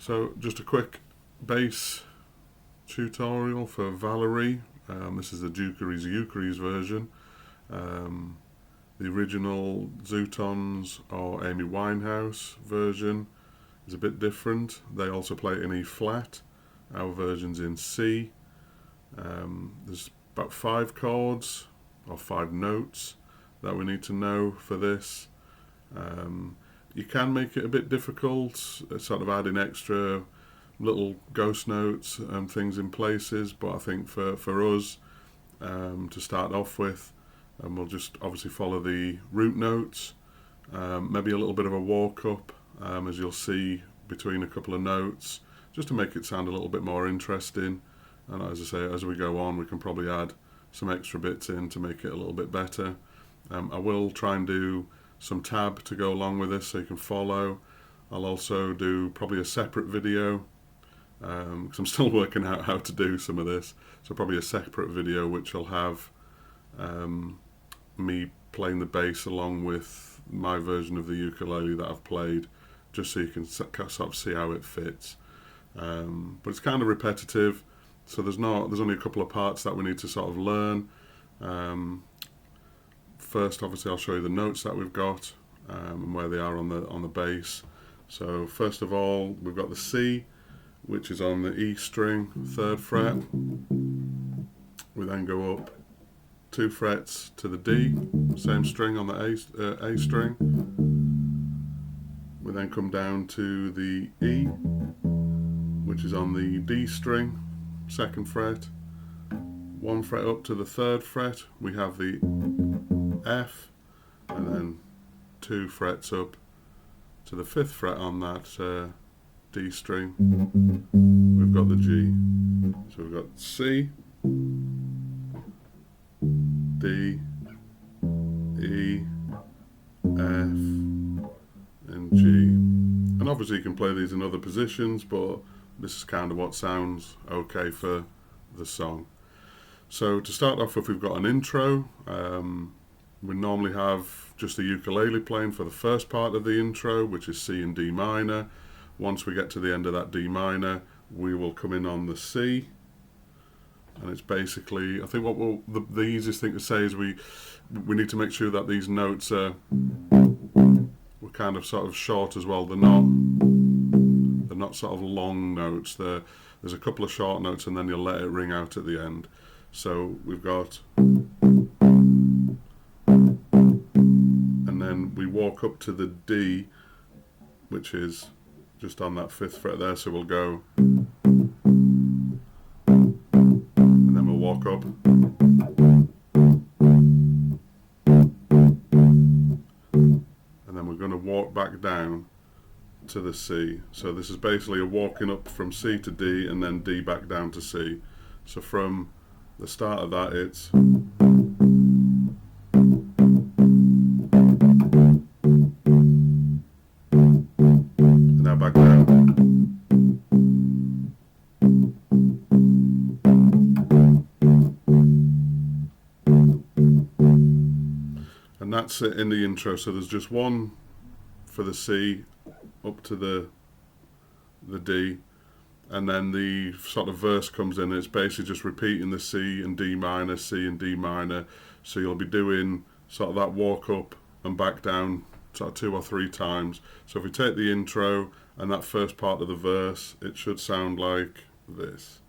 So just a quick bass tutorial for Valerie. This is the Dukeries Ukeries version. The original Zutons or Amy Winehouse version is a bit different. They also play it in E flat. Our version's in C. There's about 5 chords or 5 notes that we need to know for this. You can make it a bit difficult, sort of adding extra little ghost notes and things in places, but I think for us to start off with, we'll just obviously follow the root notes, maybe a little bit of a walk up, as you'll see between a couple of notes, just to make it sound a little bit more interesting. And as I say, as we go on, we can probably add some extra bits in to make it a little bit better. I will try and do some tab to go along with this so you can follow. I'll also do probably a separate video because I'm still working out how to do some of this, so probably a separate video which will have me playing the bass along with my version of the ukulele that I've played, just so you can sort of see how it fits. But it's kind of repetitive, so there's only a couple of parts that we need to sort of learn. First, obviously, I'll show you the notes that we've got and where they are on the bass. So first of all, we've got the C, which is on the E string, 3rd fret. We then go up 2 frets to the D, same string on the A string. We then come down to the E, which is on the D string, 2nd fret. 1 fret up to the 3rd fret, we have the F, and then 2 frets up to the 5th fret on that D string. We've got the G. So we've got C, D, E, F, and G. And obviously you can play these in other positions, but this is kind of what sounds okay for the song. So to start off with, we've got an intro. We normally have just the ukulele playing for the first part of the intro, which is C and D minor. Once we get to the end of that D minor, we will come in on the C. And it's basically, I think the easiest thing to say is we need to make sure that these notes are kind of sort of short as well. They're not sort of long notes. There's a couple of short notes and then you'll let it ring out at the end. So we've got, and then we walk up to the D, which is just on that 5th fret there, so we'll go, and then we'll walk up, and then we're going to walk back down to the C. So this is basically a walking up from C to D and then D back down to C. So from the start of that, it's and now back down, and that's it in the intro. So there's just one for the C up to the D, and then the sort of verse comes in. It's basically just repeating the C and D minor, C and D minor. So you'll be doing sort of that walk up and back down sort of 2 or 3 times. So if we take the intro and that first part of the verse, it should sound like this.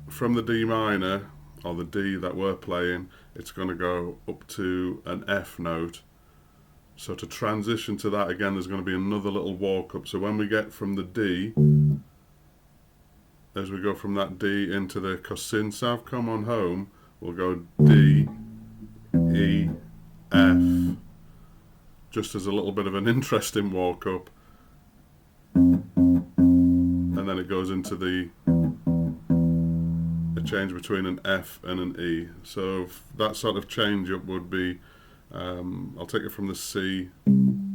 From the D minor, or the D that we're playing, it's going to go up to an F note. So to transition to that again, there's going to be another little walk up. So when we get from the D, as we go from that D into the "'Cause since I've come on home," we'll go D, E, F, just as a little bit of an interesting walk up. And then it goes into the change between an F and an E. So that sort of change up would be, I'll take it from the C, and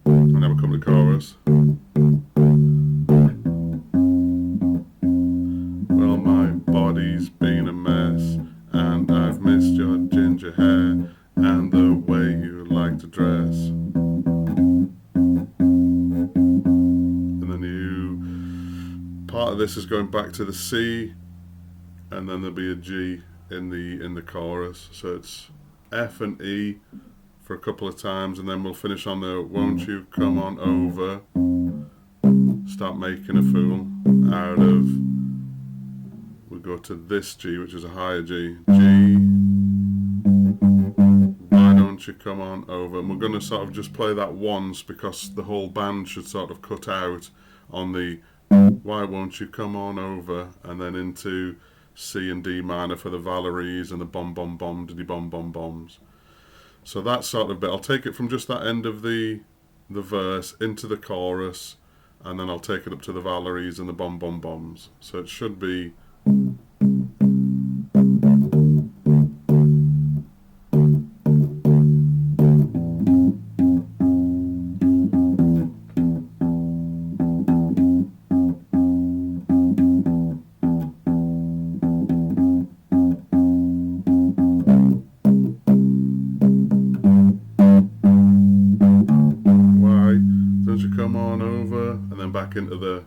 then we'll come to the chorus. Well, my body's been a mess, and I've missed your ginger hair and the way you like to dress. And then part of this is going back to the C, and then there'll be a G in the chorus. So it's F and E for a couple of times, and then we'll finish on the won't you come on over, start making a fool out of. We'll go to this G, which is a higher G. G, why don't you come on over? And we're going to sort of just play that once, because the whole band should sort of cut out on the why won't you come on over, and then into C and D minor for the Valeries and the bom bom bom diddy bom bom boms. So that sort of bit, I'll take it from just that end of the verse into the chorus, and then I'll take it up to the Valeries and the bom bom boms. So it should be. Why don't you come on over, and then back into the.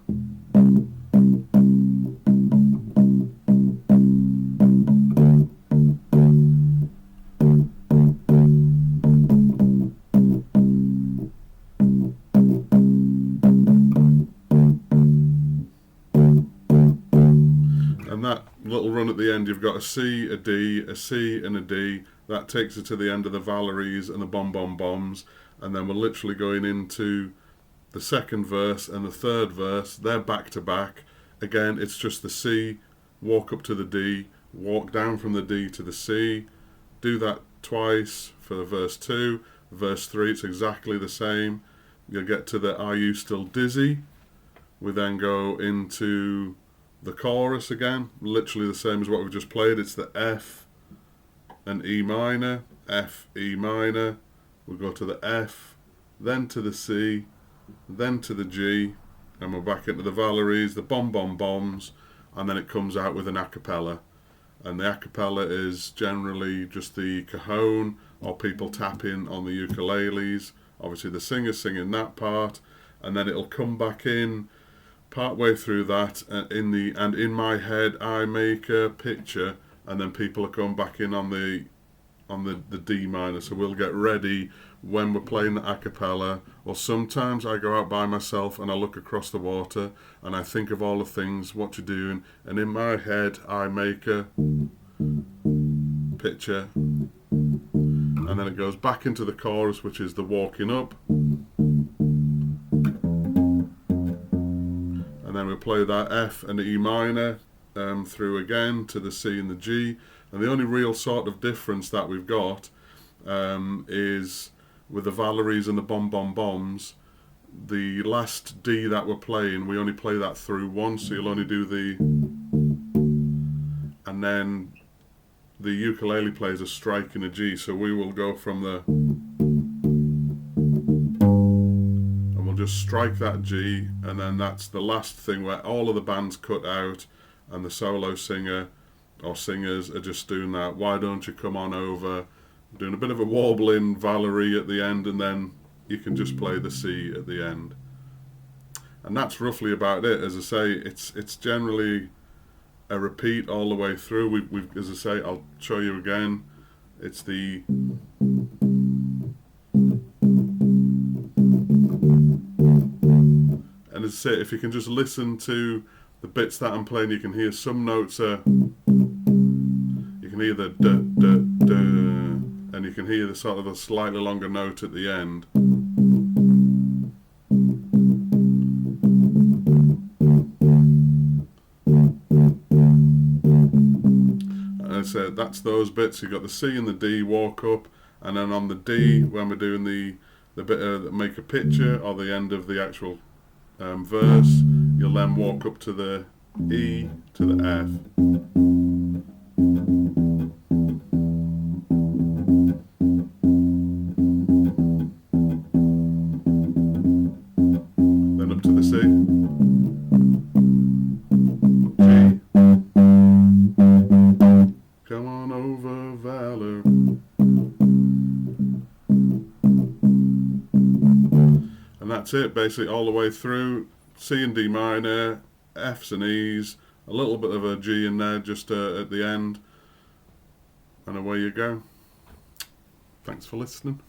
And that little run at the end, you've got a C, a D, a C and a D. That takes it to the end of the Valeries and the bom bom boms, and then we're literally going into the second verse and the third verse. They're back to back. Again, it's just the C, walk up to the D, walk down from the D to the C. Do that twice for verse 2. Verse 3, it's exactly the same. You'll get to the Are You Still Dizzy? We then go into the chorus again, literally the same as what we've just played. It's the F and E minor, F, E minor. We'll go to the F, then to the C, then to the G, and we're back into the Valeries, the bom bom boms, and then it comes out with an a cappella. And the a cappella is generally just the cajon or people tapping on the ukuleles. Obviously the singer's singing that part, and then it'll come back in part way through that, and in my head I make a picture, and then people are coming back in on the D minor. So we'll get ready when we're playing the a cappella, or sometimes I go out by myself and I look across the water and I think of all the things, what you're doing, and in my head I make a picture, and then it goes back into the chorus, which is the walking up, and then we play that F and the E minor through again to the C and the G. And the only real sort of difference that we've got is with the Valeries and the bom bom boms, the last D that we're playing, we only play that through once, so you'll only do the, and then the ukulele plays a strike in a G, so we will go from the, and we'll just strike that G, and then that's the last thing where all of the band's cut out, and the solo singer or singers are just doing that, why don't you come on over, doing a bit of a warbling Valerie at the end, and then you can just play the C at the end. And that's roughly about it. As I say, it's generally a repeat all the way through. We've as I say, I'll show you again. It's the and as I say, if you can just listen to the bits that I'm playing, you can hear some notes are, you can hear the da da da, and you can hear the sort of a slightly longer note at the end. And so that's those bits. You've got the C and the D walk up, and then on the D, when we're doing the bit that make a picture or the end of the actual verse, you'll then walk up to the E to the F. Then up to the C. G. Come on over, Valerie. And that's it, basically, all the way through. C and D minor, Fs and Es, a little bit of a G in there just at the end, and away you go. Thanks for listening.